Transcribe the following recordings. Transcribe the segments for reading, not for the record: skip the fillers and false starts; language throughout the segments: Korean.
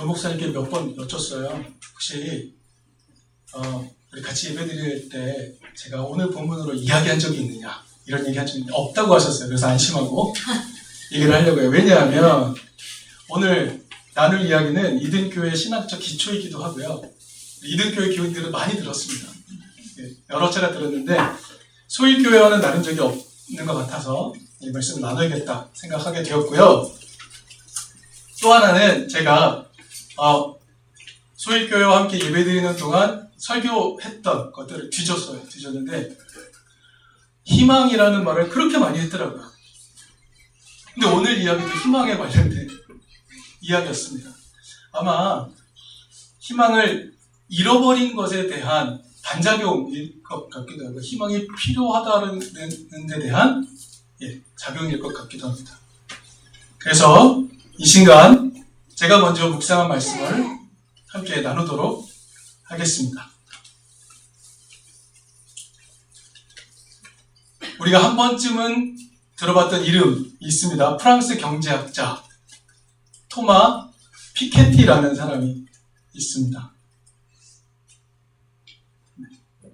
목사님께 몇 번 여쭸어요. 혹시 우리 같이 예배드릴 때 제가 오늘 본문으로 이야기한 적이 있느냐, 이런 얘기 한 적이 없다고 하셨어요. 그래서 안심하고 얘기를 하려고요. 왜냐하면 오늘 나눌 이야기는 이든교회 신학적 기초이기도 하고요. 이든교회 교인들은 많이 들었습니다. 여러 차례 들었는데 소일교회와는 나눈 적이 없는 것 같아서 이 말씀을 나눠야겠다 생각하게 되었고요. 또 하나는 제가 소일교회와 함께 예배드리는 동안 설교했던 것들을 뒤졌는데 희망이라는 말을 그렇게 많이 했더라고요. 근데 오늘 이야기도 희망에 관련된 이야기였습니다. 아마 희망을 잃어버린 것에 대한 반작용일 것 같기도 하고 희망이 필요하다는 데 대한 작용일 것 같기도 합니다. 그래서 이 시간 제가 먼저 묵상한 말씀을 함께 나누도록 하겠습니다. 우리가 한 번쯤은 들어봤던 이름이 있습니다. 프랑스 경제학자 토마 피케티라는 사람이 있습니다.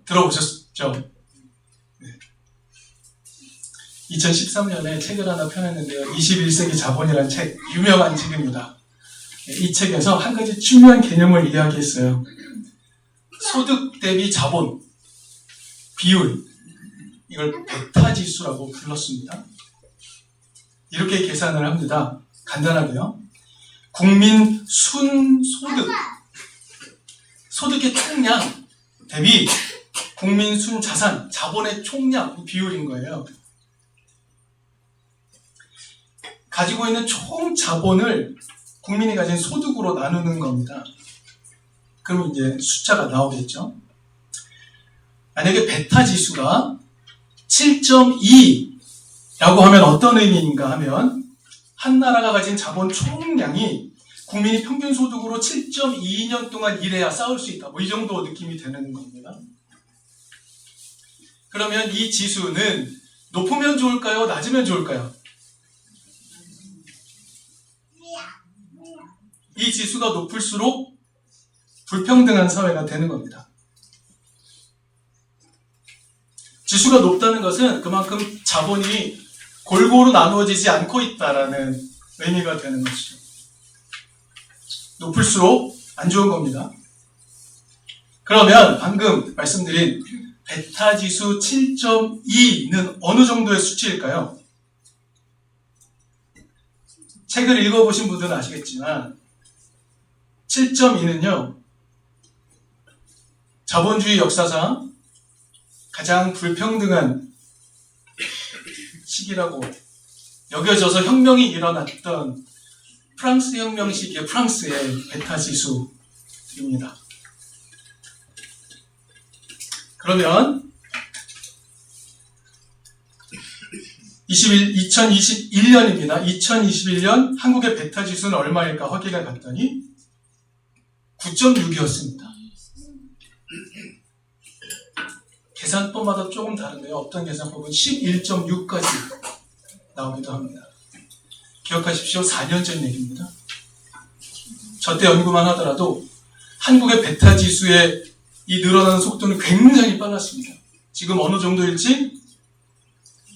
들어보셨죠? 2013년에 책을 하나 펴냈는데요. 21세기 자본이라는 책, 유명한 책입니다. 이 책에서 한 가지 중요한 개념을 이야기했어요. 소득 대비 자본 비율, 이걸 베타지수라고 불렀습니다. 이렇게 계산을 합니다. 간단하게요. 국민 순소득, 소득의 총량 대비 국민 순자산, 자본의 총량 비율인 거예요. 가지고 있는 총 자본을 국민이 가진 소득으로 나누는 겁니다. 그럼 이제 숫자가 나오겠죠. 만약에 베타 지수가 7.2라고 하면 어떤 의미인가 하면 한 나라가 가진 자본 총량이 국민이 평균 소득으로 7.2년 동안 일해야 쌓을 수 있다. 이 정도 느낌이 되는 겁니다. 그러면 이 지수는 높으면 좋을까요? 낮으면 좋을까요? 이 지수가 높을수록 불평등한 사회가 되는 겁니다. 지수가 높다는 것은 그만큼 자본이 골고루 나누어지지 않고 있다라는 의미가 되는 것이죠. 높을수록 안 좋은 겁니다. 그러면 방금 말씀드린 베타 지수 7.2는 어느 정도의 수치일까요? 책을 읽어보신 분들은 아시겠지만 7.2는요, 자본주의 역사상 가장 불평등한 시기라고 여겨져서 혁명이 일어났던 프랑스 혁명 시기의 프랑스의 베타 지수입니다. 그러면 2021년입니다. 2021년 한국의 베타 지수는 얼마일까 확인해 봤더니 9.6이었습니다. 계산법마다 조금 다른데요. 어떤 계산법은 11.6까지 나오기도 합니다. 기억하십시오. 4년 전 얘기입니다. 저때 연구만 하더라도 한국의 베타 지수의 이 늘어나는 속도는 굉장히 빨랐습니다. 지금 어느 정도일지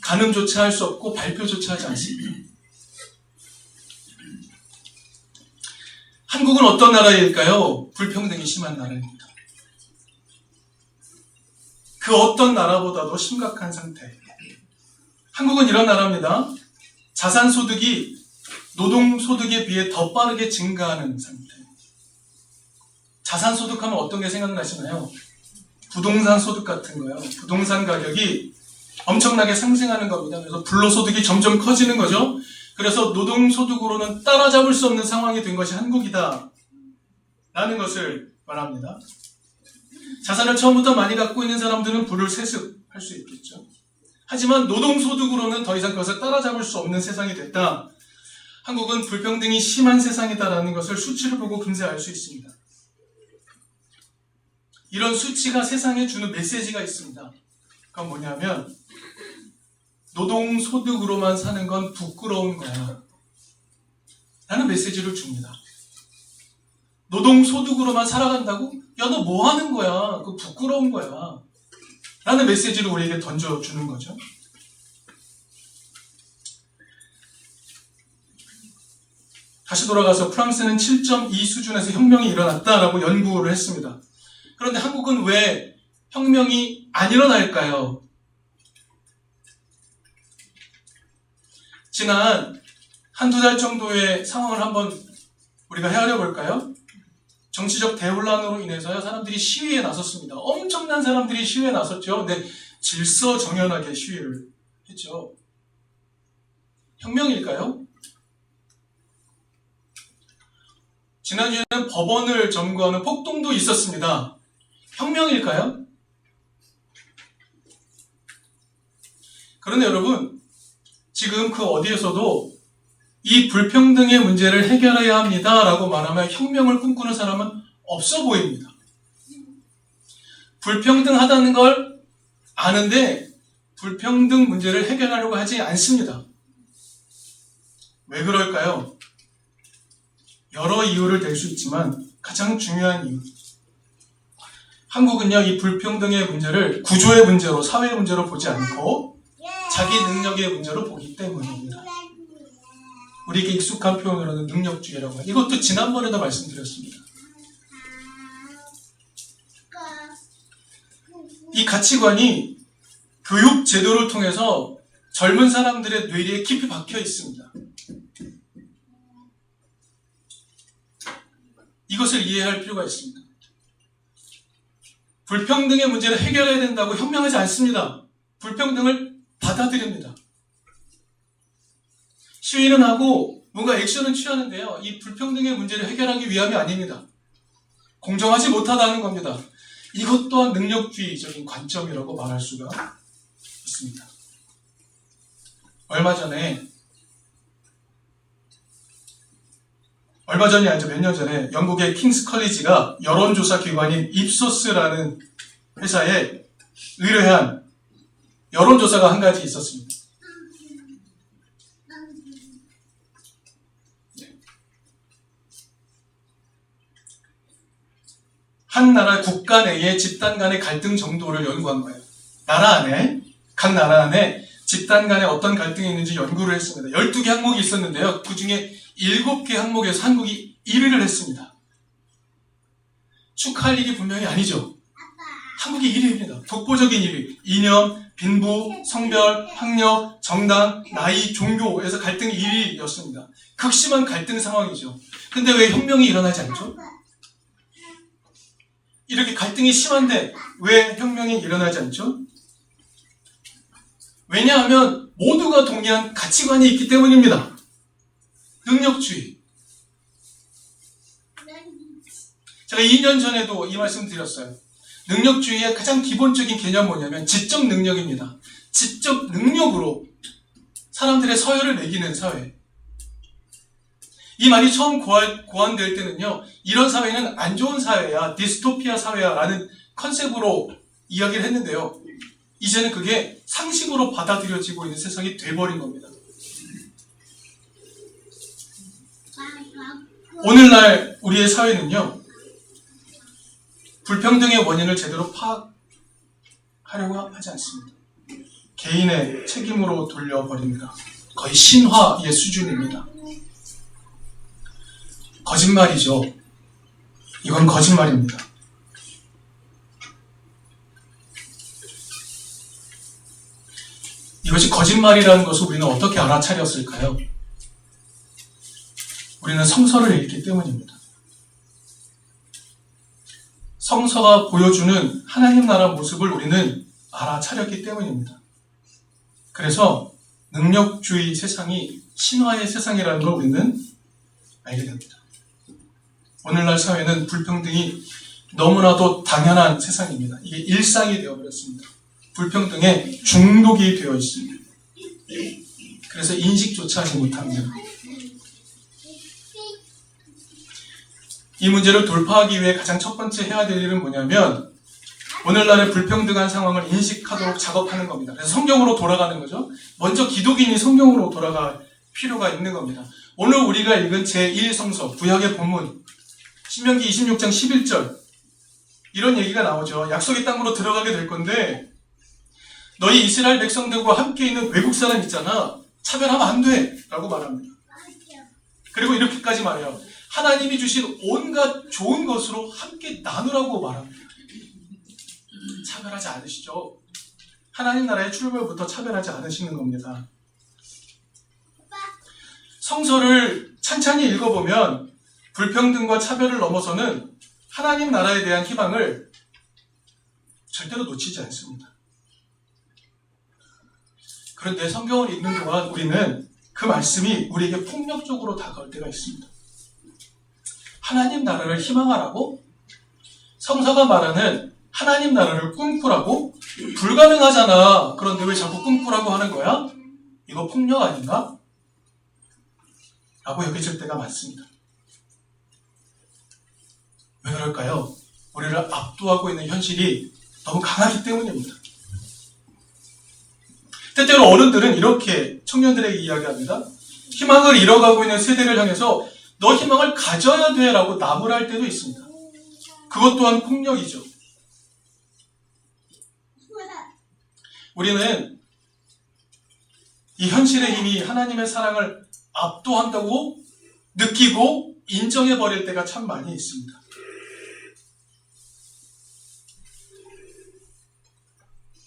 가늠조차 할 수 없고 발표조차 하지 않습니다. 한국은 어떤 나라일까요? 불평등이 심한 나라입니다. 그 어떤 나라보다도 심각한 상태. 한국은 이런 나라입니다. 자산소득이 노동소득에 비해 더 빠르게 증가하는 상태. 자산소득하면 어떤 게 생각나시나요? 부동산 소득 같은 거요. 부동산 가격이 엄청나게 상승하는 겁니다. 그래서 불로소득이 점점 커지는 거죠. 그래서 노동소득으로는 따라잡을 수 없는 상황이 된 것이 한국이다 라는 것을 말합니다. 자산을 처음부터 많이 갖고 있는 사람들은 부를 세습할 수 있겠죠. 하지만 노동소득으로는 더 이상 그것을 따라잡을 수 없는 세상이 됐다. 한국은 불평등이 심한 세상이다라는 것을 수치를 보고 금세 알 수 있습니다. 이런 수치가 세상에 주는 메시지가 있습니다. 그건 뭐냐면 노동소득으로만 사는 건 부끄러운 거야 라는 메시지를 줍니다. 노동소득으로만 살아간다고? 야, 너 뭐 하는 거야? 그거 부끄러운 거야. 라는 메시지를 우리에게 던져주는 거죠. 다시 돌아가서 프랑스는 7.2 수준에서 혁명이 일어났다라고 연구를 했습니다. 그런데 한국은 왜 혁명이 안 일어날까요? 지난 한두 달 정도의 상황을 한번 우리가 헤아려 볼까요? 정치적 대혼란으로 인해서요, 사람들이 시위에 나섰습니다. 엄청난 사람들이 시위에 나섰죠. 근데 질서정연하게 시위를 했죠. 혁명일까요? 지난주에는 법원을 점거하는 폭동도 있었습니다. 혁명일까요? 그런데 여러분, 지금 그 어디에서도 이 불평등의 문제를 해결해야 합니다라고 말하면 혁명을 꿈꾸는 사람은 없어 보입니다. 불평등하다는 걸 아는데 불평등 문제를 해결하려고 하지 않습니다. 왜 그럴까요? 여러 이유를 댈 수 있지만 가장 중요한 이유. 한국은요, 이 불평등의 문제를 구조의 문제로, 사회의 문제로 보지 않고 자기 능력의 문제로 보기 때문입니다. 우리에게 익숙한 표현으로는 능력주의라고 해요. 이것도 지난번에도 말씀드렸습니다. 이 가치관이 교육 제도를 통해서 젊은 사람들의 뇌리에 깊이 박혀 있습니다. 이것을 이해할 필요가 있습니다. 불평등의 문제를 해결해야 된다고 혁명하지 않습니다. 불평등을 받아들입니다. 시위는 하고 뭔가 액션은 취하는데요, 이 불평등의 문제를 해결하기 위함이 아닙니다. 공정하지 못하다는 겁니다. 이것 또한 능력주의적인 관점이라고 말할 수가 있습니다. 얼마 전이 아니죠. 몇 년 전에 영국의 킹스 컬리지가 여론조사 기관인 입소스라는 회사에 의뢰한 여론조사가 한 가지 있었습니다. 한 나라 국가 내의 집단 간의 갈등 정도를 연구한 거예요. 각 나라 안에 집단 간에 어떤 갈등이 있는지 연구를 했습니다. 12개 항목이 있었는데요. 그 중에 7개 항목에서 한국이 1위를 했습니다. 축하할 일이 분명히 아니죠. 한국이 1위입니다. 독보적인 1위. 이념, 빈부, 성별, 학력, 정당, 나이, 종교에서 갈등이 1위였습니다. 극심한 갈등 상황이죠. 근데 왜 혁명이 일어나지 않죠? 이렇게 갈등이 심한데 왜 혁명이 일어나지 않죠? 왜냐하면 모두가 동의한 가치관이 있기 때문입니다. 능력주의. 제가 2년 전에도 이 말씀 드렸어요. 능력주의의 가장 기본적인 개념은 뭐냐면 지적 능력입니다. 지적 능력으로 사람들의 서열을 매기는 사회. 이 말이 처음 고안될 때는요, 이런 사회는 안 좋은 사회야, 디스토피아 사회야 라는 컨셉으로 이야기를 했는데요, 이제는 그게 상식으로 받아들여지고 있는 세상이 돼버린 겁니다. 오늘날 우리의 사회는요, 불평등의 원인을 제대로 파악하려고 하지 않습니다. 개인의 책임으로 돌려버립니다. 거의 신화의 수준입니다. 거짓말이죠. 이건 거짓말입니다. 이것이 거짓말이라는 것을 우리는 어떻게 알아차렸을까요? 우리는 성서를 읽기 때문입니다. 성서가 보여주는 하나님 나라 모습을 우리는 알아차렸기 때문입니다. 그래서 능력주의 세상이 신화의 세상이라는 걸 우리는 알게 됩니다. 오늘날 사회는 불평등이 너무나도 당연한 세상입니다. 이게 일상이 되어버렸습니다. 불평등에 중독이 되어 있습니다. 그래서 인식조차 하지 못합니다. 이 문제를 돌파하기 위해 가장 첫 번째 해야 될 일은 뭐냐면 오늘날의 불평등한 상황을 인식하도록 작업하는 겁니다. 그래서 성경으로 돌아가는 거죠. 먼저 기독인이 성경으로 돌아갈 필요가 있는 겁니다. 오늘 우리가 읽은 제1성서 구약의 본문 신명기 26장 11절 이런 얘기가 나오죠. 약속의 땅으로 들어가게 될 건데 너희 이스라엘 백성들과 함께 있는 외국 사람 있잖아. 차별하면 안 돼 라고 말합니다. 그리고 이렇게까지 말해요. 하나님이 주신 온갖 좋은 것으로 함께 나누라고 말합니다. 차별하지 않으시죠? 하나님 나라의 출발부터 차별하지 않으시는 겁니다. 성서를 찬찬히 읽어보면 불평등과 차별을 넘어서는 하나님 나라에 대한 희망을 절대로 놓치지 않습니다. 그런데 성경을 읽는 동안 우리는 그 말씀이 우리에게 폭력적으로 다가올 때가 있습니다. 하나님 나라를 희망하라고? 성서가 말하는 하나님 나라를 꿈꾸라고? 불가능하잖아. 그런데 왜 자꾸 꿈꾸라고 하는 거야? 이거 폭력 아닌가? 라고 여겨질 때가 많습니다. 왜 그럴까요? 우리를 압도하고 있는 현실이 너무 강하기 때문입니다. 때때로 어른들은 이렇게 청년들에게 이야기합니다. 희망을 잃어가고 있는 세대를 향해서 너 희망을 가져야 돼 라고 나무랄 때도 있습니다. 그것 또한 폭력이죠. 우리는 이 현실의 힘이 하나님의 사랑을 압도한다고 느끼고 인정해버릴 때가 참 많이 있습니다.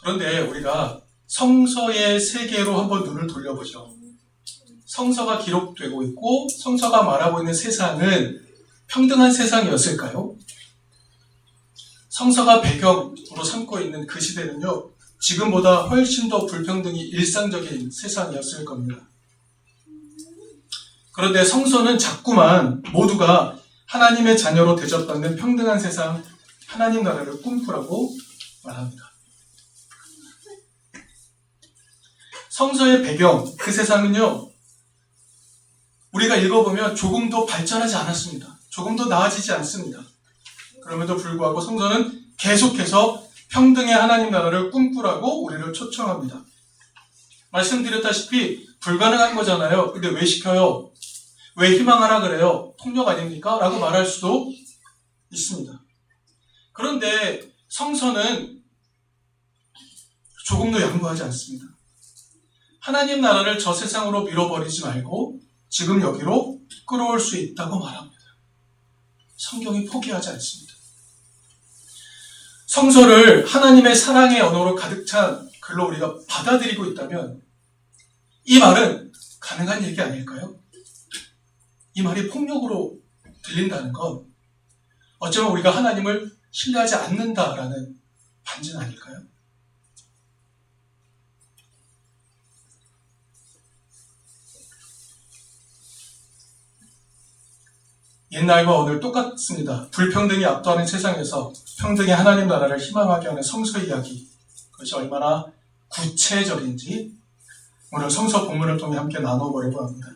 그런데 우리가 성서의 세계로 한번 눈을 돌려보죠. 성서가 기록되고 있고 성서가 말하고 있는 세상은 평등한 세상이었을까요? 성서가 배경으로 삼고 있는 그 시대는요, 지금보다 훨씬 더 불평등이 일상적인 세상이었을 겁니다. 그런데 성서는 자꾸만 모두가 하나님의 자녀로 대접받는 평등한 세상, 하나님 나라를 꿈꾸라고 말합니다. 성서의 배경, 그 세상은요, 우리가 읽어보면 조금도 발전하지 않았습니다. 조금도 나아지지 않습니다. 그럼에도 불구하고 성서는 계속해서 평등의 하나님 나라를 꿈꾸라고 우리를 초청합니다. 말씀드렸다시피 불가능한 거잖아요. 근데 왜 시켜요? 왜 희망하라 그래요? 폭력 아닙니까? 라고 말할 수도 있습니다. 그런데 성서는 조금도 양보하지 않습니다. 하나님 나라를 저 세상으로 밀어버리지 말고 지금 여기로 끌어올 수 있다고 말합니다. 성경이 포기하지 않습니다. 성서를 하나님의 사랑의 언어로 가득 찬 글로 우리가 받아들이고 있다면 이 말은 가능한 얘기 아닐까요? 이 말이 폭력으로 들린다는 건 어쩌면 우리가 하나님을 신뢰하지 않는다라는 반증 아닐까요? 옛날과 오늘 똑같습니다. 불평등이 압도하는 세상에서 평등의 하나님 나라를 희망하게 하는 성서 이야기, 그것이 얼마나 구체적인지 오늘 성서 본문을 통해 함께 나눠보려고 합니다.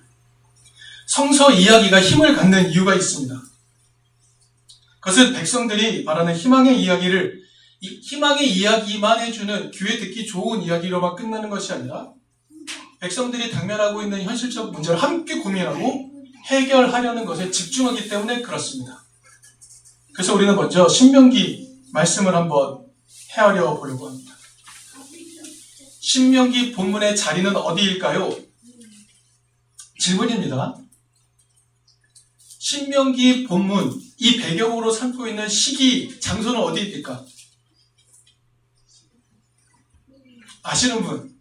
성서 이야기가 힘을 갖는 이유가 있습니다. 그것은 백성들이 말하는 희망의 이야기를 희망의 이야기만 해주는 귀에 듣기 좋은 이야기로만 끝나는 것이 아니라 백성들이 당면하고 있는 현실적 문제를 함께 고민하고 해결하려는 것에 집중하기 때문에 그렇습니다. 그래서 우리는 먼저 신명기 말씀을 한번 헤아려 보려고 합니다. 신명기 본문의 자리는 어디일까요? 질문입니다. 신명기 본문, 이 배경으로 삼고 있는 시기, 장소는 어디입니까? 아시는 분?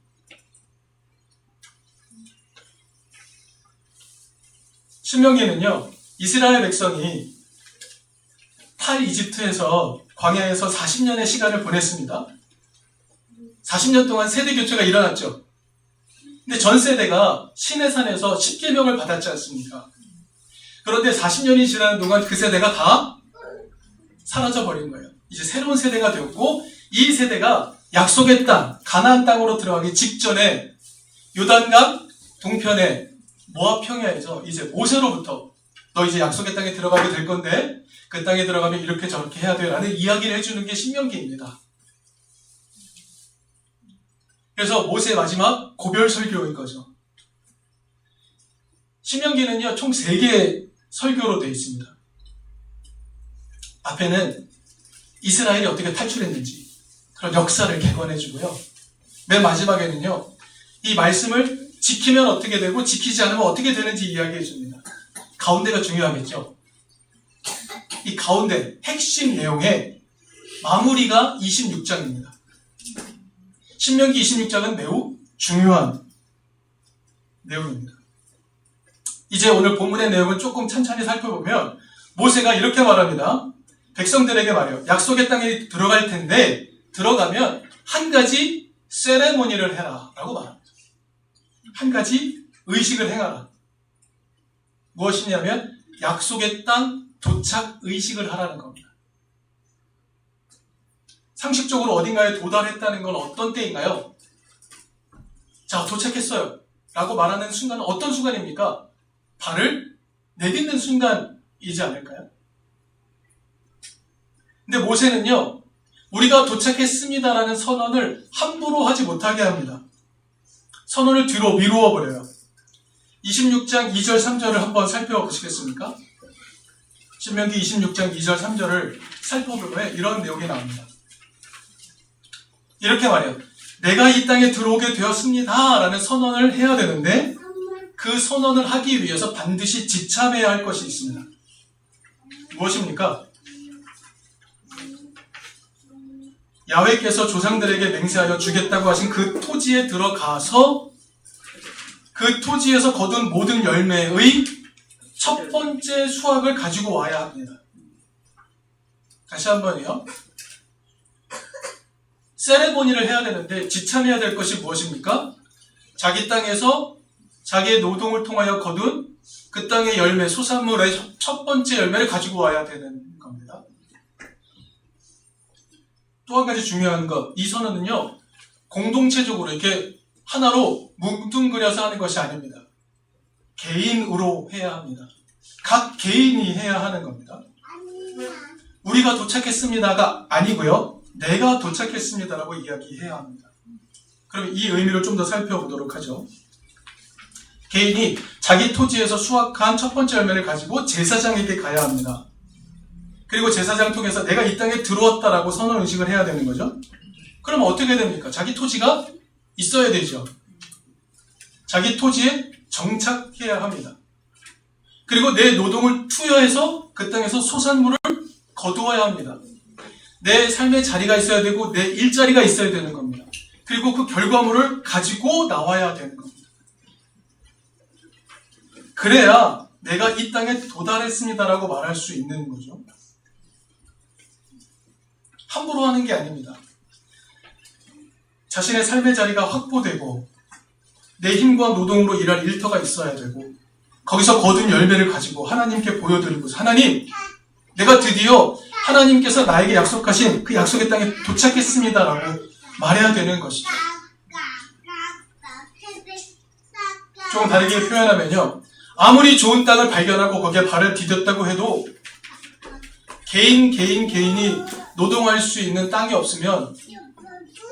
신명기는요, 이스라엘 백성이 탈이집트에서 광야에서 40년의 시간을 보냈습니다. 40년 동안 세대 교체가 일어났죠. 근데 전 세대가 시내산에서 십계명을 받았지 않습니까? 그런데 40년이 지나는 동안 그 세대가 다 사라져버린 거예요. 이제 새로운 세대가 되었고 이 세대가 약속의 땅, 가나안 땅으로 들어가기 직전에 요단강 동편에 모압 평야에서 이제 모세로부터 너 이제 약속의 땅에 들어가게 될 건데 그 땅에 들어가면 이렇게 저렇게 해야 돼 라는 이야기를 해주는 게 신명기입니다. 그래서 모세의 마지막 고별 설교인 거죠. 신명기는요 총 3개의 설교로 되어 있습니다. 앞에는 이스라엘이 어떻게 탈출했는지 그런 역사를 객관해주고요. 맨 마지막에는요, 이 말씀을 지키면 어떻게 되고 지키지 않으면 어떻게 되는지 이야기해줍니다. 가운데가 중요하겠죠. 이 가운데 핵심 내용의 마무리가 26장입니다. 신명기 26장은 매우 중요한 내용입니다. 이제 오늘 본문의 내용을 조금 천천히 살펴보면 모세가 이렇게 말합니다. 백성들에게 말해요. 약속의 땅에 들어갈 텐데 들어가면 한 가지 세레모니를 해라 라고 말합니다. 한 가지 의식을 행하라. 무엇이냐면 약속의 땅 도착 의식을 하라는 겁니다. 상식적으로 어딘가에 도달했다는 건 어떤 때인가요? 자, 도착했어요 라고 말하는 순간은 어떤 순간입니까? 발을 내딛는 순간이지 않을까요? 근데 모세는요, 우리가 도착했습니다라는 선언을 함부로 하지 못하게 합니다. 선언을 뒤로 미루어 버려요. 26장 2절 3절을 한번 살펴보시겠습니까? 신명기 26장 2절 3절을 살펴보면 이런 내용이 나옵니다. 이렇게 말해요. 내가 이 땅에 들어오게 되었습니다 라는 선언을 해야 되는데 그 선언을 하기 위해서 반드시 지참해야 할 것이 있습니다. 무엇입니까? 야훼께서 조상들에게 맹세하여 주겠다고 하신 그 토지에 들어가서 그 토지에서 거둔 모든 열매의 첫 번째 수확을 가지고 와야 합니다. 다시 한번요. 세레모니를 해야 되는데 지참해야 될 것이 무엇입니까? 자기 땅에서 자기의 노동을 통하여 거둔 그 땅의 열매, 소산물의 첫 번째 열매를 가지고 와야 되는 겁니다. 또 한 가지 중요한 것, 이 선언은요, 공동체적으로 이렇게 하나로 뭉뚱그려서 하는 것이 아닙니다. 개인으로 해야 합니다. 각 개인이 해야 하는 겁니다. 우리가 도착했습니다가 아니고요, 내가 도착했습니다라고 이야기해야 합니다. 그럼 이 의미를 좀 더 살펴보도록 하죠. 개인이 자기 토지에서 수확한 첫 번째 열매를 가지고 제사장에게 가야 합니다. 그리고 제사장 통해서 내가 이 땅에 들어왔다라고 선언 의식을 해야 되는 거죠. 그럼 어떻게 됩니까? 자기 토지가 있어야 되죠. 자기 토지에 정착해야 합니다. 그리고 내 노동을 투여해서 그 땅에서 소산물을 거두어야 합니다. 내 삶의 자리가 있어야 되고 내 일자리가 있어야 되는 겁니다. 그리고 그 결과물을 가지고 나와야 되는 겁니다. 그래야 내가 이 땅에 도달했습니다라고 말할 수 있는 거죠. 함부로 하는 게 아닙니다. 자신의 삶의 자리가 확보되고 내 힘과 노동으로 일할 일터가 있어야 되고 거기서 거둔 열매를 가지고 하나님께 보여드리고, 하나님, 내가 드디어 하나님께서 나에게 약속하신 그 약속의 땅에 도착했습니다라고 말해야 되는 것이죠. 좀 다르게 표현하면요, 아무리 좋은 땅을 발견하고 거기에 발을 디뎠다고 해도 개인이 노동할 수 있는 땅이 없으면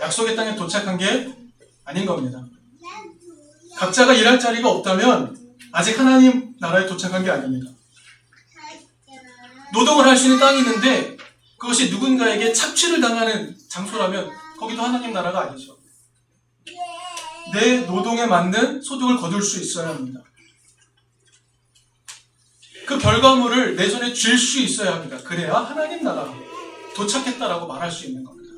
약속의 땅에 도착한 게 아닌 겁니다. 각자가 일할 자리가 없다면 아직 하나님 나라에 도착한 게 아닙니다. 노동을 할 수 있는 땅이 있는데 그것이 누군가에게 착취를 당하는 장소라면 거기도 하나님 나라가 아니죠. 내 노동에 맞는 소득을 거둘 수 있어야 합니다. 그 결과물을 내 손에 쥘 수 있어야 합니다. 그래야 하나님 나라 도착했다라고 말할 수 있는 겁니다.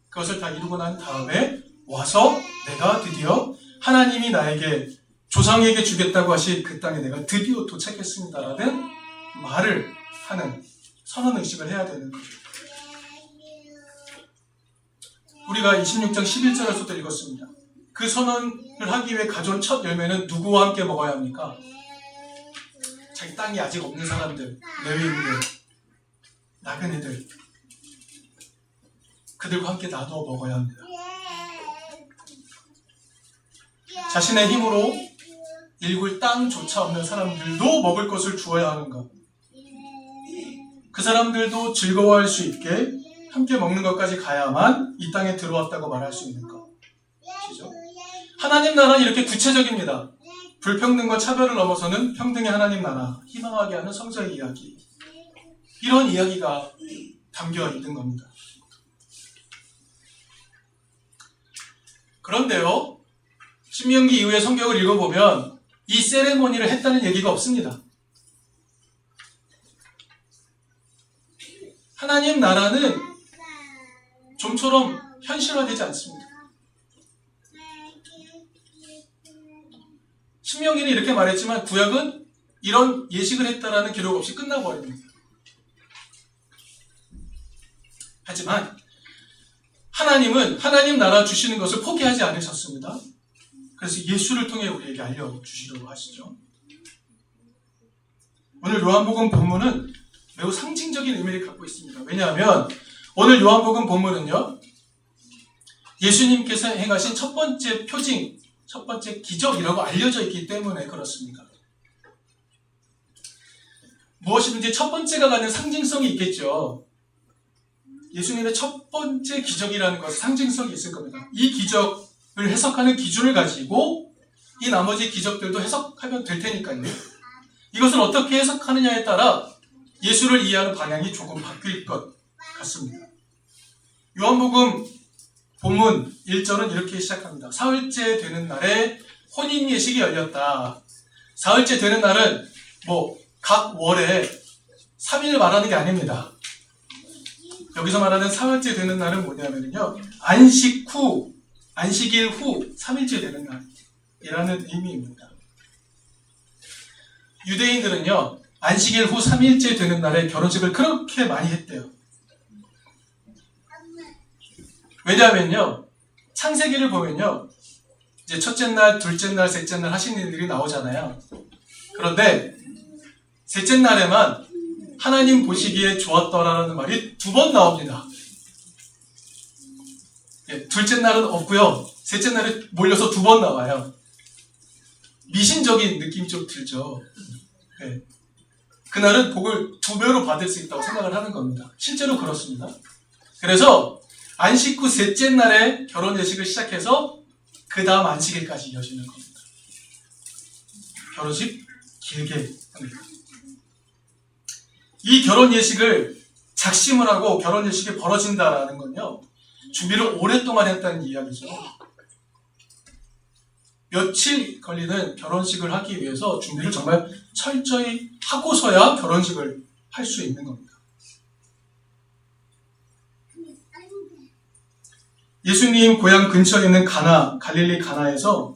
그것을 다 이루고 난 다음에 와서 내가 드디어 하나님이 나에게 조상에게 주겠다고 하신 그 땅에 내가 드디어 도착했습니다라는 말을 하는 선언 의식을 해야 되는 거죠. 우리가 26장 11절에서도 읽었습니다. 그 선언을 하기 위해 가져온 첫 열매는 누구와 함께 먹어야 합니까? 자기 땅이 아직 없는 사람들, 레위인들, 나그네들, 그들과 함께 나누어 먹어야 합니다. 자신의 힘으로 일굴 땅조차 없는 사람들도 먹을 것을 주어야 하는 것. 그 사람들도 즐거워할 수 있게 함께 먹는 것까지 가야만 이 땅에 들어왔다고 말할 수 있는 것. 그죠? 하나님 나라는 이렇게 구체적입니다. 불평등과 차별을 넘어서는 평등의 하나님 나라, 희망하게 하는 성서의 이야기. 이런 이야기가 담겨 있는 겁니다. 그런데요, 신명기 이후에 성경을 읽어보면 이 세레모니를 했다는 얘기가 없습니다. 하나님 나라는 좀처럼 현실화되지 않습니다. 신명기는 이렇게 말했지만 구약은 이런 예식을 했다라는 기록 없이 끝나버립니다. 하지만 하나님은 하나님 나라 주시는 것을 포기하지 않으셨습니다. 그래서 예수를 통해 우리에게 알려주시려고 하시죠. 오늘 요한복음 본문은 매우 상징적인 의미를 갖고 있습니다. 왜냐하면 오늘 요한복음 본문은요, 예수님께서 행하신 첫 번째 표징, 첫 번째 기적이라고 알려져 있기 때문에 그렇습니다. 무엇이든지 첫 번째가 갖는 상징성이 있겠죠. 예수님의 첫 번째 기적이라는 것은 상징성이 있을 겁니다. 이 기적을 해석하는 기준을 가지고 이 나머지 기적들도 해석하면 될 테니까요. 이것을 어떻게 해석하느냐에 따라 예수를 이해하는 방향이 조금 바뀔 것 같습니다. 요한복음 본문 1절은 이렇게 시작합니다. 사흘째 되는 날에 혼인 예식이 열렸다. 사흘째 되는 날은 각 월에 3일 말하는 게 아닙니다. 여기서 말하는 사흘째 되는 날은 뭐냐면요, 안식일 후 3일째 되는 날이라는 의미입니다. 유대인들은요, 안식일 후 3일째 되는 날에 결혼식을 그렇게 많이 했대요. 왜냐하면요, 창세기를 보면요, 이제 첫째 날, 둘째 날, 셋째 날 하시는 일들이 나오잖아요. 그런데 셋째 날에만 하나님 보시기에 좋았더라라는 말이 2번 나옵니다. 둘째 날은 없고요, 셋째 날에 몰려서 2번 나와요. 미신적인 느낌이 좀 들죠. 네. 그날은 복을 2배로 받을 수 있다고 생각을 하는 겁니다. 실제로 그렇습니다. 그래서 안식 후 셋째 날에 결혼 예식을 시작해서 그 다음 안식일까지 이어지는 겁니다. 결혼식 길게 합니다. 이 결혼 예식을 작심을 하고 결혼 예식이 벌어진다라는 건요, 준비를 오랫동안 했다는 이야기죠. 며칠 걸리는 결혼식을 하기 위해서 준비를 정말 철저히 하고서야 결혼식을 할 수 있는 겁니다. 예수님 고향 근처에 있는 갈릴리 가나에서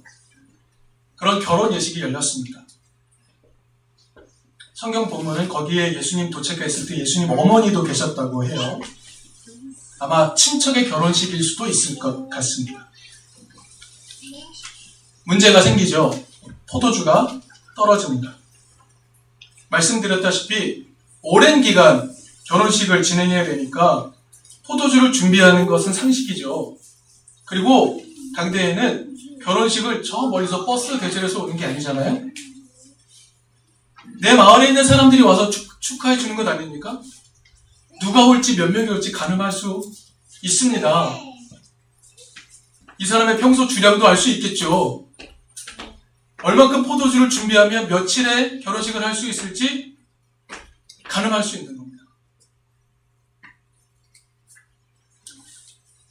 그런 결혼 예식이 열렸습니다. 성경 본문은 거기에 예수님 도착했을 때 예수님 어머니도 계셨다고 해요. 아마 친척의 결혼식일 수도 있을 것 같습니다. 문제가 생기죠. 포도주가 떨어집니다. 말씀드렸다시피 오랜 기간 결혼식을 진행해야 되니까 포도주를 준비하는 것은 상식이죠. 그리고 당대에는 결혼식을 저 멀리서 버스 대절해서 오는 게 아니잖아요. 내 마을에 있는 사람들이 와서 축하해 주는 것 아닙니까? 누가 올지 몇 명이 올지 가늠할 수 있습니다. 이 사람의 평소 주량도 알 수 있겠죠. 얼만큼 포도주를 준비하면 며칠에 결혼식을 할 수 있을지 가늠할 수 있는 겁니다.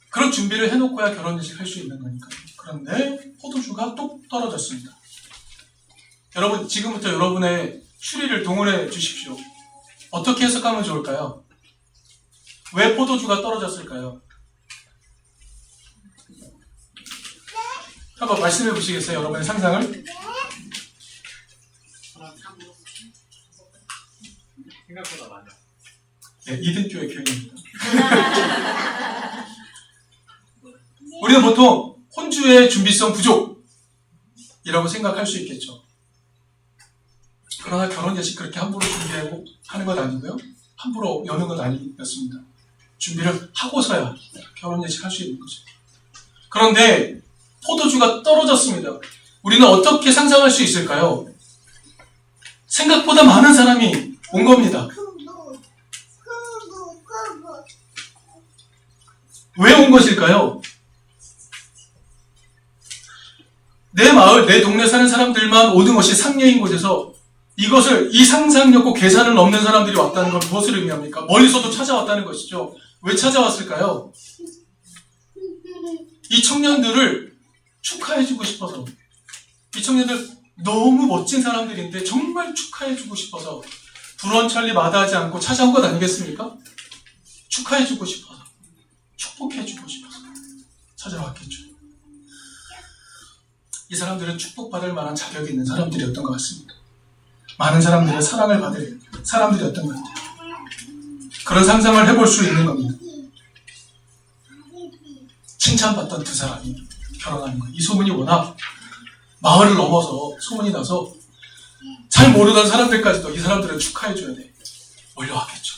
그런 준비를 해놓고야 결혼식 할 수 있는 거니까요. 그런데 포도주가 뚝 떨어졌습니다. 여러분, 지금부터 여러분의 추리를 동원해 주십시오. 어떻게 해석하면 좋을까요? 왜 포도주가 떨어졌을까요? 한번 말씀해 보시겠어요? 여러분의 상상을? 생각보다 많아. 네, 이등교의 교인입니다. 우리는 보통 혼주의 준비성 부족이라고 생각할 수 있겠죠. 그러나 결혼 예식 그렇게 함부로 준비하고 하는 건 아니고요. 함부로 여는 건 아니었습니다. 준비를 하고서야 결혼 예식 할 수 있는 거죠. 그런데 포도주가 떨어졌습니다. 우리는 어떻게 상상할 수 있을까요? 생각보다 많은 사람이 온 겁니다. 왜 온 것일까요? 내 마을, 내 동네 사는 사람들만 오는 것이 상례인 곳에서 이 상상력과 계산을 넘는 사람들이 왔다는 건 무엇을 의미합니까? 멀리서도 찾아왔다는 것이죠. 왜 찾아왔을까요? 이 청년들을 축하해주고 싶어서, 이 청년들 너무 멋진 사람들인데 정말 축하해주고 싶어서 불원천리 마다하지 않고 찾아온 것 아니겠습니까? 축하해주고 싶어서, 축복해주고 싶어서 찾아왔겠죠. 이 사람들은 축복받을 만한 자격이 있는 사람들이었던 것 같습니다. 많은 사람들의 사랑을 받을 사람들이었던 것 같아요. 그런 상상을 해볼 수 있는 겁니다. 칭찬받던 두 사람이 결혼하는 거예요. 이 소문이 워낙 마을을 넘어서 소문이 나서 잘 모르던 사람들까지도 이 사람들을 축하해줘야 돼. 몰려왔겠죠.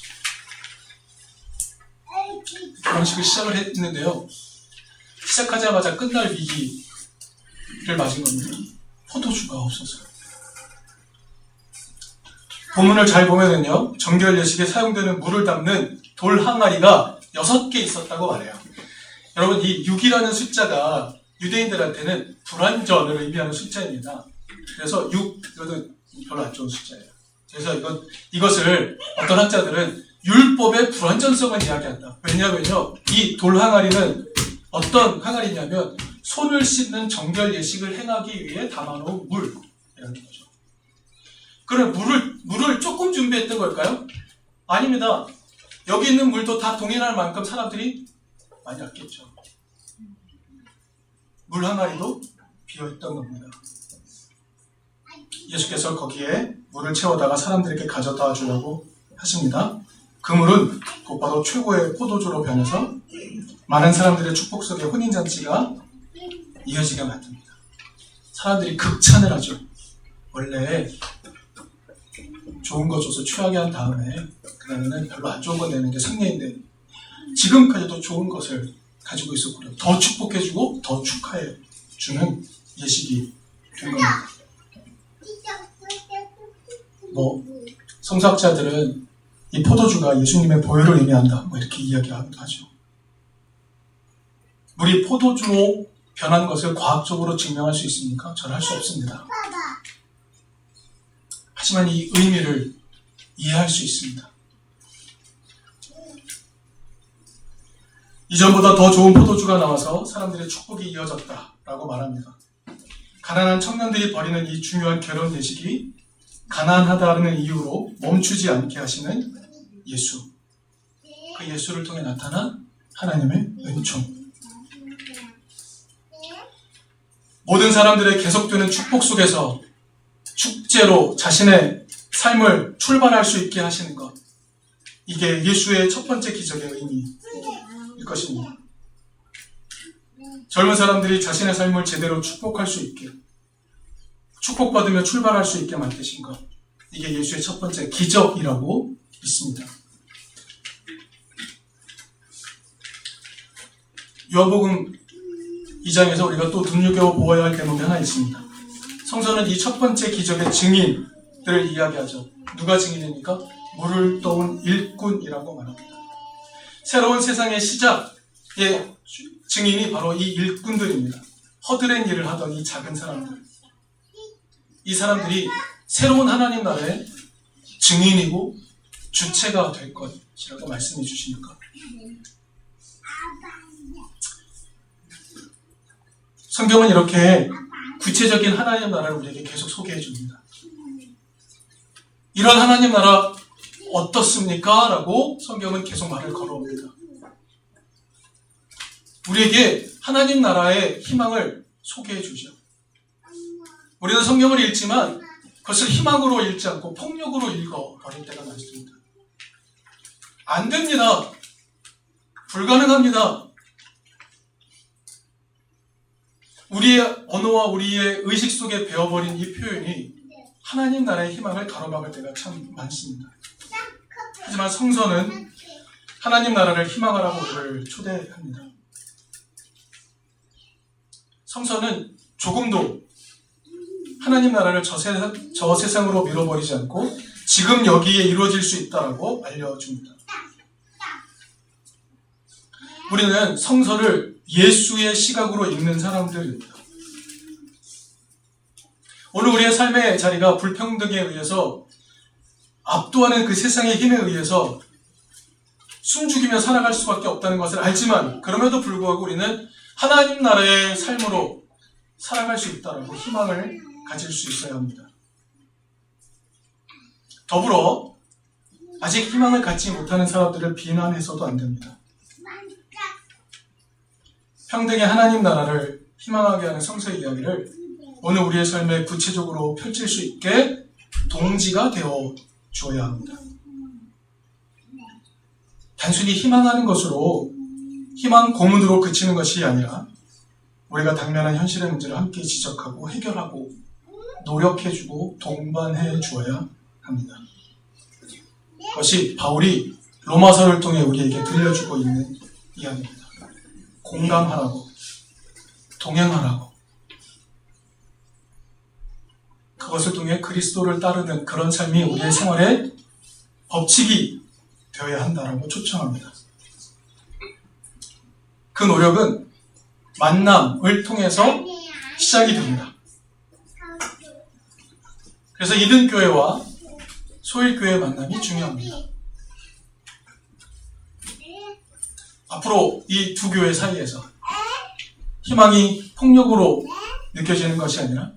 결혼식을 시작을 했는데요. 시작하자마자 끝날 위기를 맞은 겁니다. 포도주가 없어서요. 본문을 잘 보면은요, 정결 예식에 사용되는 물을 담는 돌 항아리가 6개 있었다고 말해요. 여러분, 이 6이라는 숫자가 유대인들한테는 불완전을 의미하는 숫자입니다. 그래서 6, 이것도 별로 안 좋은 숫자예요. 그래서 이것을 어떤 학자들은 율법의 불완전성을 이야기한다. 왜냐하면요, 이 돌 항아리는 어떤 항아리냐면 손을 씻는 정결 예식을 행하기 위해 담아놓은 물이라는 거죠. 그럼 물을 조금 준비했던 걸까요? 아닙니다. 여기 있는 물도 다 동일할 만큼 사람들이 많이 왔겠죠. 물 항아리도 비어있던 겁니다. 예수께서 거기에 물을 채워다가 사람들에게 가져다 주려고 하십니다. 그 물은 곧바로 최고의 포도주로 변해서 많은 사람들의 축복 속에 혼인잔치가 이어지게 만듭니다. 사람들이 극찬을 하죠. 원래 좋은 거 줘서 취하게 한 다음에 그 다음에는 별로 안 좋은 거 내는 게 상례인데 지금까지도 좋은 것을 가지고 있었고요. 더 축복해주고 더 축하해주는 예식이 된 겁니다. 성서학자들은 이 포도주가 예수님의 보혈을 의미한다 이렇게 이야기하기도 하죠. 물이 포도주로 변한 것을 과학적으로 증명할 수 있습니까? 저는 할 수 없습니다. 하지만 이 의미를 이해할 수 있습니다. 이전보다 더 좋은 포도주가 나와서 사람들의 축복이 이어졌다라고 말합니다. 가난한 청년들이 벌이는 이 중요한 결혼 예식이 가난하다는 이유로 멈추지 않게 하시는 예수. 그 예수를 통해 나타난 하나님의 은총. 모든 사람들의 계속되는 축복 속에서 축제로 자신의 삶을 출발할 수 있게 하시는 것. 이게 예수의 첫 번째 기적의 의미일 것입니다. 젊은 사람들이 자신의 삶을 제대로 축복할 수 있게, 축복받으며 출발할 수 있게 만드신 것. 이게 예수의 첫 번째 기적이라고 믿습니다. 요한복음 2장에서 우리가 또 눈여겨보아야 할 대목이 하나 있습니다. 성서는 이 첫 번째 기적의 증인들을 이야기하죠. 누가 증인입니까? 물을 떠온 일꾼이라고 말합니다. 새로운 세상의 시작의 증인이 바로 이 일꾼들입니다. 허드렛 일을 하던 이 작은 사람들. 이 사람들이 새로운 하나님 나라의 증인이고 주체가 될 것이라고 말씀해 주시니까. 성경은 이렇게 구체적인 하나님 나라를 우리에게 계속 소개해 줍니다. 이런 하나님 나라 어떻습니까? 라고 성경은 계속 말을 걸어옵니다. 우리에게 하나님 나라의 희망을 소개해 주죠. 우리는 성경을 읽지만 그것을 희망으로 읽지 않고 폭력으로 읽어버릴 때가 많습니다. 안 됩니다. 불가능합니다. 우리의 언어와 우리의 의식 속에 배어버린 이 표현이 하나님 나라의 희망을 가로막을 때가 참 많습니다. 하지만 성서는 하나님 나라를 희망하라고 우리를 초대합니다. 성서는 조금도 하나님 나라를 저 세상으로 밀어버리지 않고 지금 여기에 이루어질 수 있다고 알려줍니다. 우리는 성서를 예수의 시각으로 읽는 사람들입니다. 오늘 우리의 삶의 자리가 불평등에 의해서 압도하는 그 세상의 힘에 의해서 숨죽이며 살아갈 수밖에 없다는 것을 알지만 그럼에도 불구하고 우리는 하나님 나라의 삶으로 살아갈 수 있다라고 희망을 가질 수 있어야 합니다. 더불어 아직 희망을 갖지 못하는 사람들을 비난해서도 안 됩니다. 평등의 하나님 나라를 희망하게 하는 성서의 이야기를 오늘 우리의 삶에 구체적으로 펼칠 수 있게 동지가 되어 주어야 합니다. 단순히 희망하는 것으로 희망 고문으로 그치는 것이 아니라 우리가 당면한 현실의 문제를 함께 지적하고 해결하고 노력해주고 동반해 주어야 합니다. 그것이 바울이 로마서를 통해 우리에게 들려주고 있는 이야기입니다. 공감하라고, 동행하라고, 그것을 통해 그리스도를 따르는 그런 삶이 우리의 생활의 법칙이 되어야 한다라고 초청합니다. 그 노력은 만남을 통해서 시작이 됩니다. 그래서 이든교회와 소일교회의 만남이 중요합니다. 앞으로 이 두 교회 사이에서 희망이 폭력으로 느껴지는 것이 아니라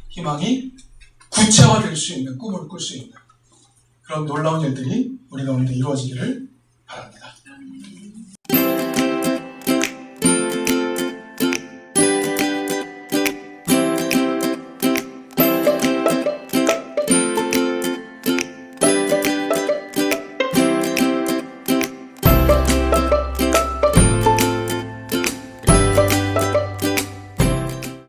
희망이 구체화될 수 있는 꿈을 꿀 수 있는 그런 놀라운 일들이 우리 가운데 이루어지기를 바랍니다.